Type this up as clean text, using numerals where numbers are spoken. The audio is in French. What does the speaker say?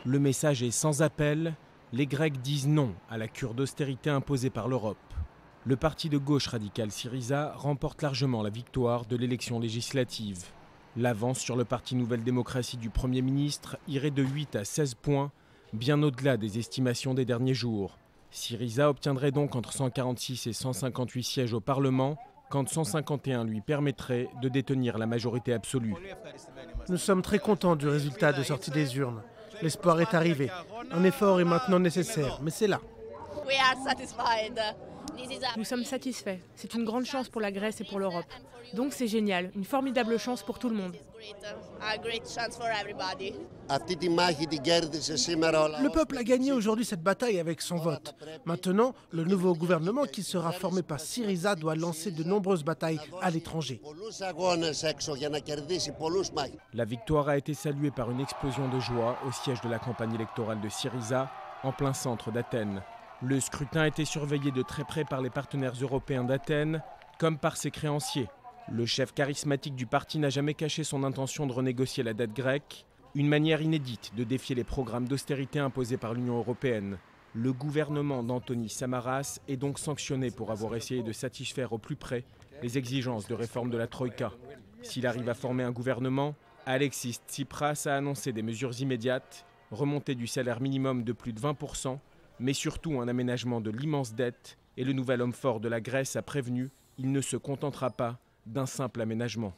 Le message est sans appel, les Grecs disent non à la cure d'austérité imposée par l'Europe. Le parti de gauche radical Syriza remporte largement la victoire de l'élection législative. L'avance sur le parti Nouvelle Démocratie du Premier ministre irait de 8 à 16 points, bien au-delà des estimations des derniers jours. Syriza obtiendrait donc entre 146 et 158 sièges au Parlement, quand 151 lui permettrait de détenir la majorité absolue. Nous sommes très contents du résultat de sortie des urnes. L'espoir est arrivé. Un effort est maintenant nécessaire, mais c'est là. Nous sommes satisfaits. C'est une grande chance pour la Grèce et pour l'Europe. Donc c'est génial, une formidable chance pour tout le monde. Le peuple a gagné aujourd'hui cette bataille avec son vote. Maintenant, le nouveau gouvernement qui sera formé par Syriza doit lancer de nombreuses batailles à l'étranger. La victoire a été saluée par une explosion de joie au siège de la campagne électorale de Syriza, en plein centre d'Athènes. Le scrutin a été surveillé de très près par les partenaires européens d'Athènes, comme par ses créanciers. Le chef charismatique du parti n'a jamais caché son intention de renégocier la dette grecque, une manière inédite de défier les programmes d'austérité imposés par l'Union européenne. Le gouvernement d'Antonis Samaras est donc sanctionné pour avoir essayé de satisfaire au plus près les exigences de réforme de la Troïka. S'il arrive à former un gouvernement, Alexis Tsipras a annoncé des mesures immédiates, remontée du salaire minimum de plus de 20%, mais surtout un aménagement de l'immense dette, et le nouvel homme fort de la Grèce a prévenu, il ne se contentera pas d'un simple aménagement.